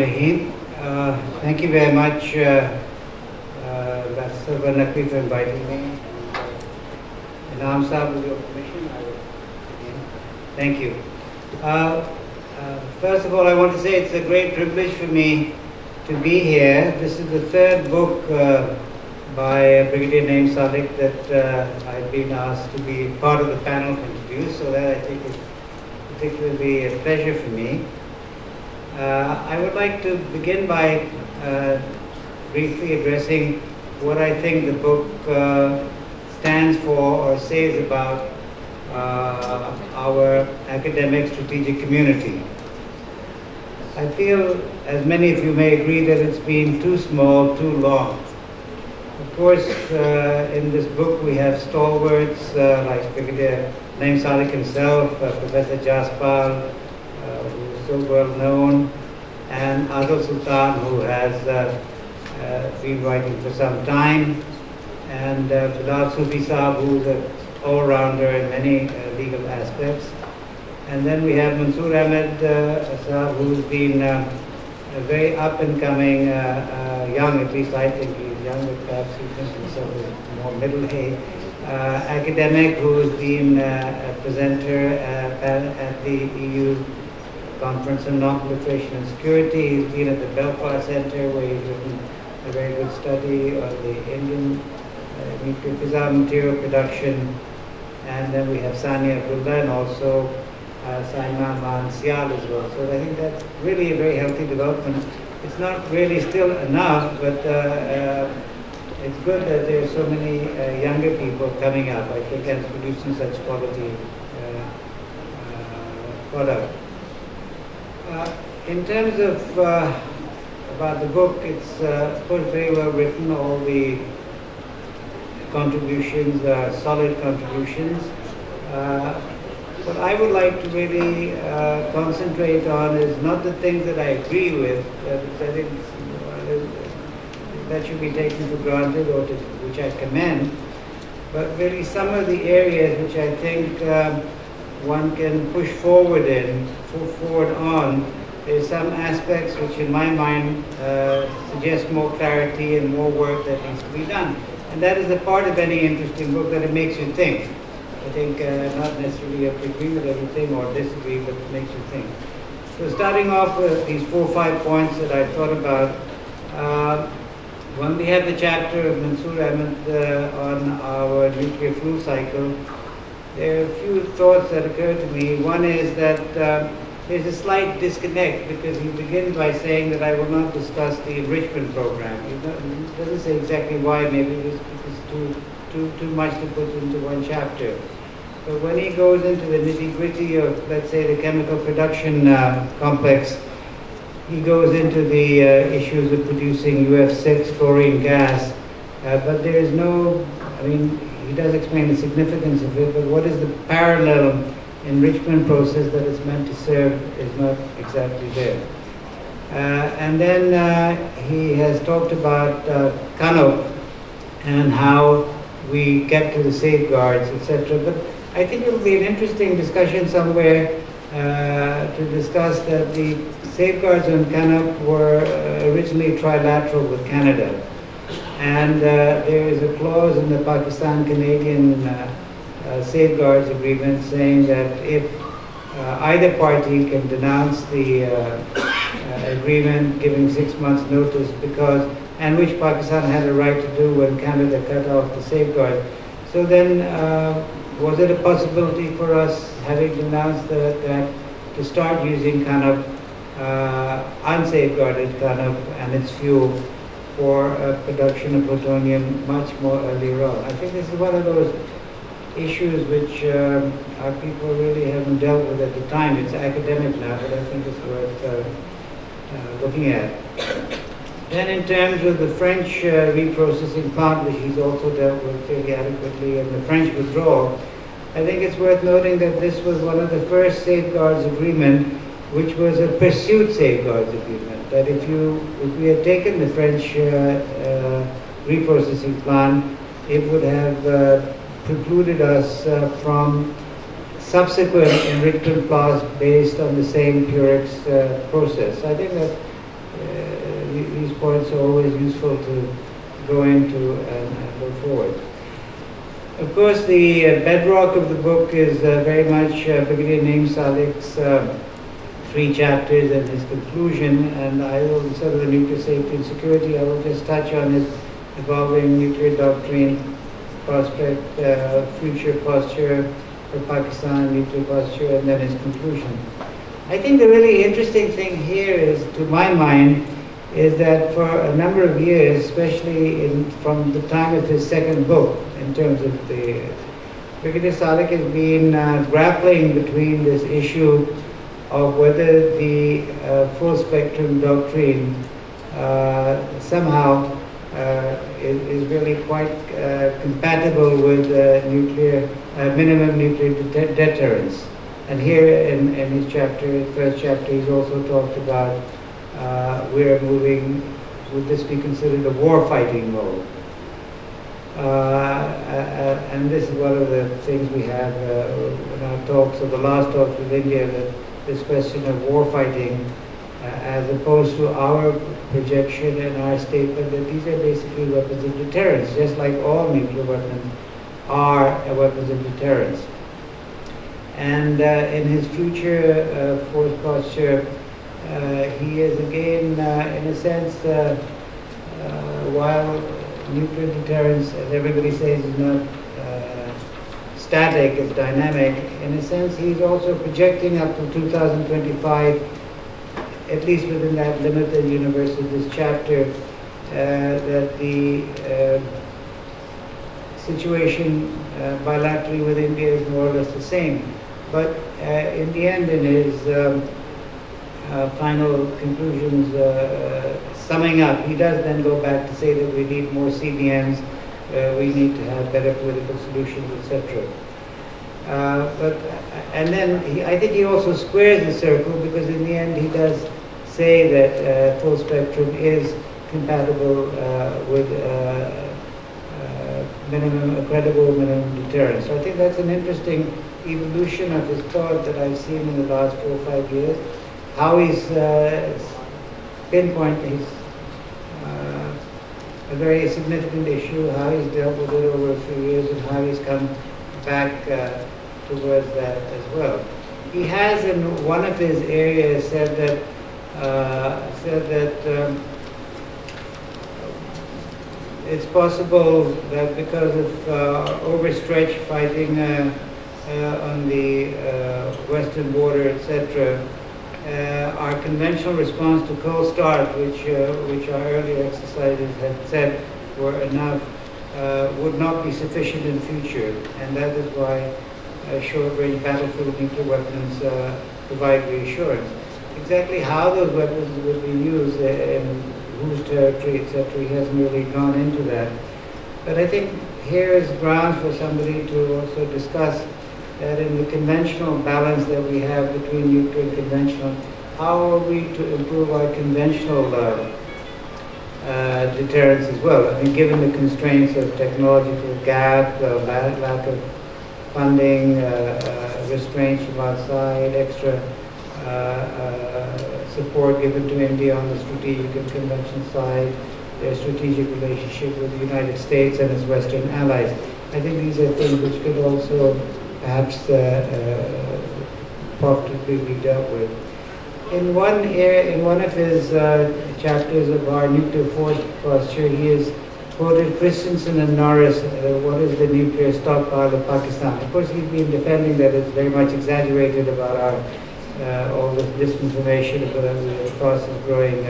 Inam-ul-Haque. Thank you very much, Dr. Vanakri, for inviting me. Inam Sahib, with your permission, I will begin. Thank you. First of all, I want to say it's a great privilege for me to be here. This is the third book by Brigadier Inam-ul-Haque that I've been asked to be part of the panel to introduce, so that I think is particularly a pleasure for me. I would like to begin by briefly addressing what I think the book stands for or says about our academic strategic community. I feel, as many of you may agree, that it's been too small, too long. Of course, in this book we have stalwarts like Brigadier Inam-ul-Haque himself, Professor Jaspal, who is so well known, and Adil Sultan, who has been writing for some time, and Bilal Sufi Saab, who is an all-rounder in many legal aspects. And then we have Mansoor Ahmed Saab, who's been a very up-and-coming, young, at least I think he's young, but perhaps he thinks himself as more middle-aged, academic who's been a presenter at the EU Conference on Non-Proliferation and Security. He's been at the Belfast Center, where he's written a very good study on the Indian nuclear fissile material production. And then we have Sania Abdullah and also Saiman Maan Sial as well. So I think that's really a very healthy development. It's not really still enough, but it's good that there are so many younger people coming up, I think, and producing such quality product. In terms of about the book, it's of course very well written. All the contributions are solid contributions. What I would like to really concentrate on is not the things that I agree with, because I think that should be taken for granted, or which I commend, but really some of the areas which I think one can push forward on. There's some aspects which in my mind suggest more clarity and more work that needs to be done. And that is a part of any interesting book, that it makes you think. I think not necessarily you have to agree with everything or disagree, but it makes you think. So starting off with these 4 or 5 points that I thought about, when we have the chapter of Mansoor Ahmed on our nuclear fuel cycle, there are a few thoughts that occur to me. One is that there's a slight disconnect, because he begins by saying that I will not discuss the enrichment program. He doesn't say exactly why. Maybe it's too much to put into one chapter. But when he goes into the nitty-gritty of, let's say, the chemical production complex, he goes into the issues of producing UF6 chlorine gas. But there is no, I mean, he does explain the significance of it, but what is the parallel enrichment process that it's meant to serve is not exactly there. And then he has talked about CANOP and how we get to the safeguards, etc. But I think it will be an interesting discussion somewhere to discuss that the safeguards on CANOP were originally trilateral with Canada. And there is a clause in the Pakistan-Canadian safeguards agreement saying that if either party can denounce the agreement, giving 6 months notice, and which Pakistan had a right to do when Canada cut off the safeguard. So then was it a possibility for us, having denounced that, to start using kind of unsafeguarded kind of and its fuel for production of plutonium much more earlier on? I think this is one of those issues which our people really haven't dealt with at the time. It's academic now, but I think it's worth looking at. Then in terms of the French reprocessing plant, which he's also dealt with fairly adequately, and the French withdrawal, I think it's worth noting that this was one of the first safeguards agreement, which was a pursuit safeguards agreement. That if we had taken the French reprocessing plant, it would have precluded us from subsequent enrichment plants based on the same Purex process. I think that points are always useful to go into and go forward. Of course, the bedrock of the book is very much Brigadier Inam-ul-Haque's 3 chapters and his conclusion, and I will, instead of the nuclear safety and security, I will just touch on his evolving nuclear doctrine, prospect, future posture for Pakistan, nuclear posture, and then his conclusion. I think the really interesting thing here is, to my mind, is that for a number of years, especially from the time of his second book, in terms of the Brigadier Sadiq has been grappling between this issue of whether the full spectrum doctrine somehow is really quite compatible with minimum nuclear deterrence. And here in his first chapter, he's also talked about we're moving, would this be considered a war-fighting mode? And this is one of the things we have in our talks, or the last talks with India, that this question of war-fighting, as opposed to our projection and our statement that these are basically weapons of deterrence, just like all nuclear weapons are weapons of deterrence. And in his future force posture, he is again, in a sense, while nuclear deterrence, as everybody says, is not static, it's dynamic, in a sense he's also projecting up to 2025, at least within that limited universe of this chapter, that the situation bilaterally with India is more or less the same. But in the end, in his final conclusions, summing up, he does then go back to say that we need more CBMs, we need to have better political solutions, etc. And then I think he also squares the circle, because in the end he does say that full spectrum is compatible with a credible minimum deterrence. So I think that's an interesting evolution of his thought that I've seen in the last 4 or 5 years. How he's pinpointed a very significant issue, how he's dealt with it over a few years, and how he's come back towards that as well. He has, in one of his areas, said that it's possible that because of overstretch fighting on the western border, etc., our conventional response to cold start, which our earlier exercises had said were enough, would not be sufficient in future, and that is why short-range battlefield nuclear weapons provide reassurance. Exactly how those weapons would be used in whose territory, etc., he hasn't really gone into that. But I think here is ground for somebody to also discuss that in the conventional balance that we have between nuclear and conventional, how are we to improve our conventional deterrence as well? I mean, given the constraints of technological gap, lack of funding, restraints from outside, extra support given to India on the strategic and conventional side, their strategic relationship with the United States and its Western allies. I think these are things which could also perhaps profitably be dealt with. In one of his chapters of our nuclear force posture, he has quoted Christensen and Norris, what is the nuclear stockpile of Pakistan. Of course, he's been defending that it's very much exaggerated about our all this disinformation about the cost of growing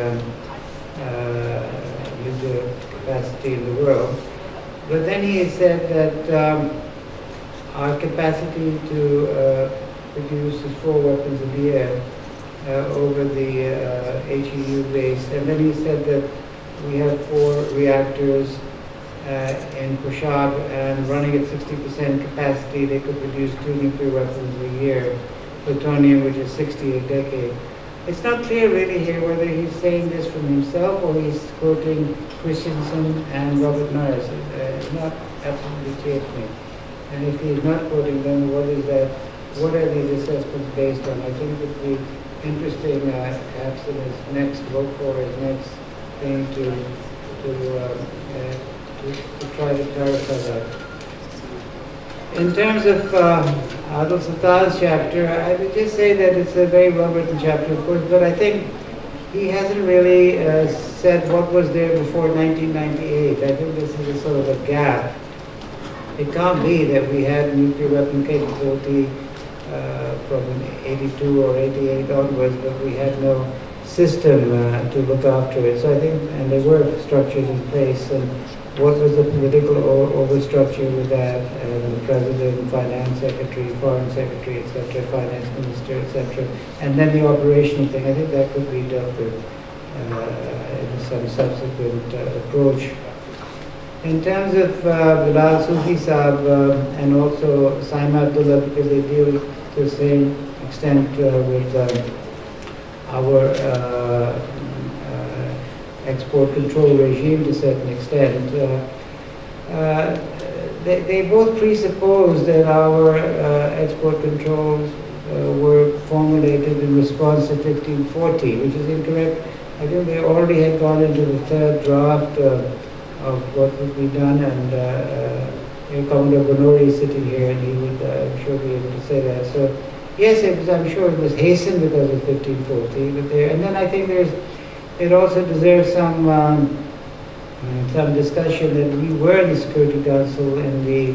nuclear capacity in the world. But then he said that our capacity to produce 4 weapons in the air over the HEU base. And then he said that we have 4 reactors in Koshab, and running at 60% capacity, they could produce 2 nuclear weapons a year, plutonium, which is 60 a decade. It's not clear really here whether he's saying this from himself or he's quoting Christensen and Robert Norris. It's not absolutely clear to me. And if he's not quoting them, what is that? What are these assessments based on? I think it would be interesting, perhaps in his next book or his next thing to try to clarify that. In terms of Adil Sattar's chapter, I would just say that it's a very well-written chapter, of course, but I think he hasn't really said what was there before 1998. I think this is a sort of a gap. It can't be that we had nuclear weapon capability from 82 or 88 onwards, but we had no system to look after it. So I think, and there were structures in place, and what was the political overstructure with that, and the president, finance secretary, foreign secretary, etc., finance minister, etc., and then the operational thing. I think that could be dealt with in some subsequent approach. In terms of Bilal Sufi Saab and also Saima Abdullah, because they deal to the same extent with our export control regime to a certain extent, they both presuppose that our export controls were formulated in response to 1540, which is incorrect. I think they already had gone into the third draft of what would be done, and Commodore Bonori is sitting here, and he would, I'm sure, be able to say that. So, yes, I'm sure it was hastened because of 1540, but there, and then I think it also deserves some discussion that we were in the Security Council in the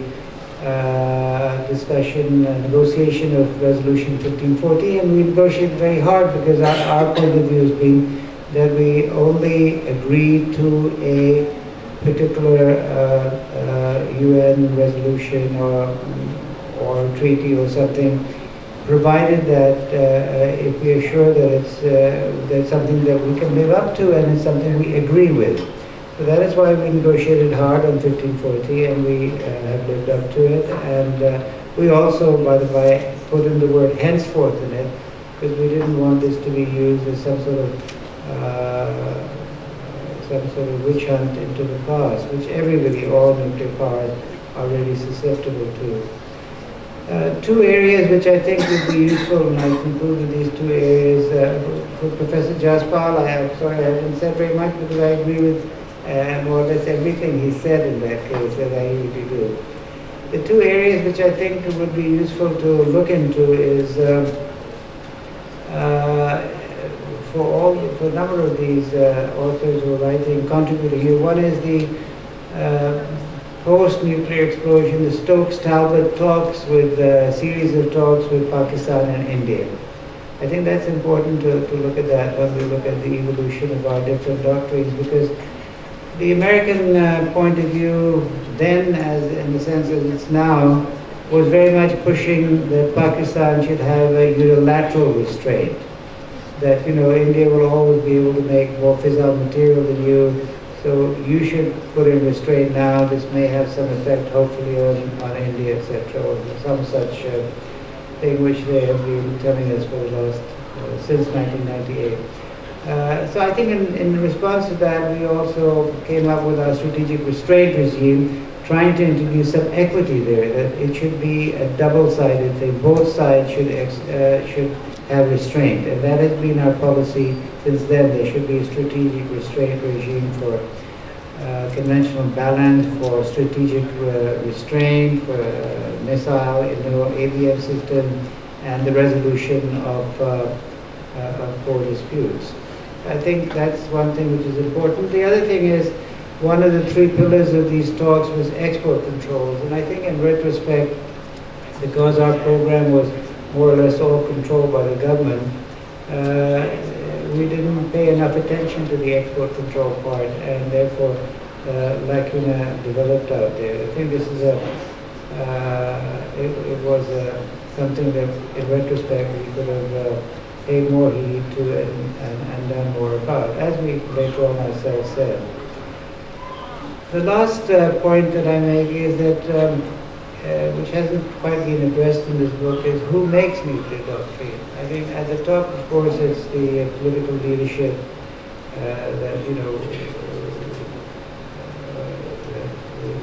negotiation of Resolution 1540, and we negotiated very hard because our point of view has been that we only agreed to a particular UN resolution or treaty or something, provided that if we are sure that it's something that we can live up to and it's something we agree with. So that is why we negotiated hard on 1540, and we have lived up to it. And we also, by the way, put in the word henceforth in it, because we didn't want this to be used as some sort of witch hunt into the past, which everybody, all nuclear powers, are really susceptible to. Two areas which I think would be useful, and I'll conclude with these two areas. For Professor Jaspal, I'm sorry I haven't said very much because I agree with more or less everything he said in that case, as I usually do. The two areas which I think would be useful to look into is for a number of these authors who are writing, contributing here. One is the post-nuclear explosion, the Stokes-Talbot talks, with a series of talks with Pakistan and India. I think that's important to look at that when we look at the evolution of our different doctrines, because the American point of view then, as in the sense as it's now, was very much pushing that Pakistan should have a unilateral restraint. That, India will always be able to make more fissile material than you, so you should put in restraint now. This may have some effect, hopefully, on India, etc., or some such thing which they have been telling us for the last, since 1998. So I think in response to that, we also came up with our strategic restraint regime, trying to introduce some equity there, that it should be a double-sided thing. Both sides should have restraint, and that has been our policy since then. There should be a strategic restraint regime for conventional balance, for strategic restraint, for missile, ABM system, and the resolution of core disputes. I think that's one thing which is important. The other thing is, one of the three pillars of these talks was export controls, and I think in retrospect, because our program was more or less all controlled by the government, we didn't pay enough attention to the export control part, and therefore lacuna developed out there. I think this is it was something that in retrospect we could have paid more heed to and done more about, as we later on ourselves said. The last point that I make is that which hasn't quite been addressed in this book, is who makes nuclear doctrine. I think at the top, of course, it's the political leadership that,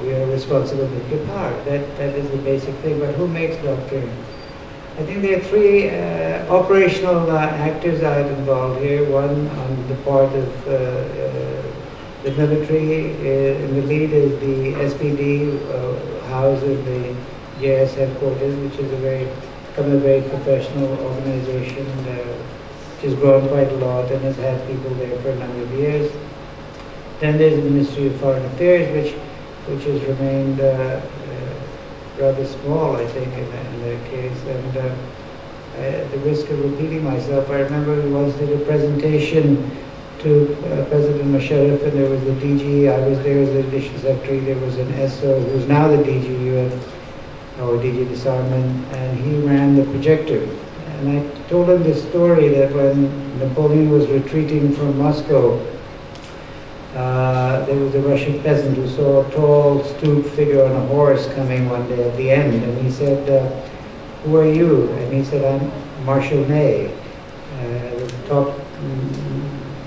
we are responsible for nuclear power. That is the basic thing, but who makes doctrine? I think there are three operational actors out involved here. One on the part of The military in the lead is the SPD, housed in the JS headquarters, which is become a very professional organization, which has grown quite a lot and has had people there for a number of years. Then there's the Ministry of Foreign Affairs, which has remained rather small, I think, in that case. And at the risk of repeating myself, I remember we once did a presentation to President Musharraf, and there was the DG, I was there as the Additional Secretary, there was an SO who's now the DG UN, or DG Disarmament, and he ran the projector. And I told him this story that when Napoleon was retreating from Moscow, there was a Russian peasant who saw a tall, stooped figure on a horse coming one day at the end, and he said, "Who are you?" And he said, "I'm Marshal Ney, the top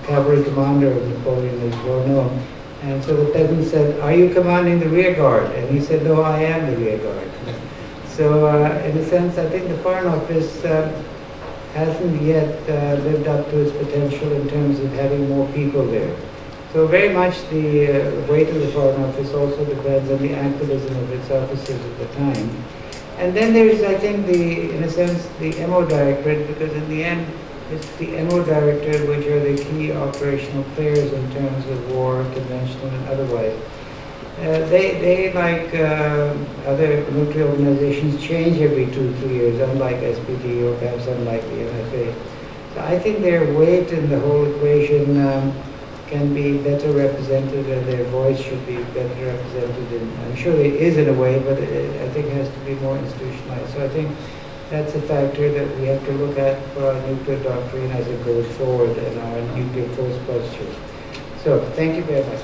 cavalry commander of Napoleon, is well known." And so the peasant said, "Are you commanding the rear guard?" And he said, "No, I am the rear guard." So in a sense, I think the Foreign Office hasn't yet lived up to its potential in terms of having more people there. So very much the weight of the Foreign Office also depends on the activism of its officers at the time. And then there's, I think, in a sense, the MO Directorate, because in the end, it's the MO Directorate which are the key operational players in terms of war, conventional and otherwise. They like other military organizations, change every 2-3 years, unlike SPD or perhaps unlike the MFA. So I think their weight in the whole equation can be better represented, and their voice should be better represented. I'm sure it is in a way, but I think it has to be more institutionalized. So I think that's a factor that we have to look at for our nuclear doctrine as it goes forward and our nuclear force posture. So thank you very much.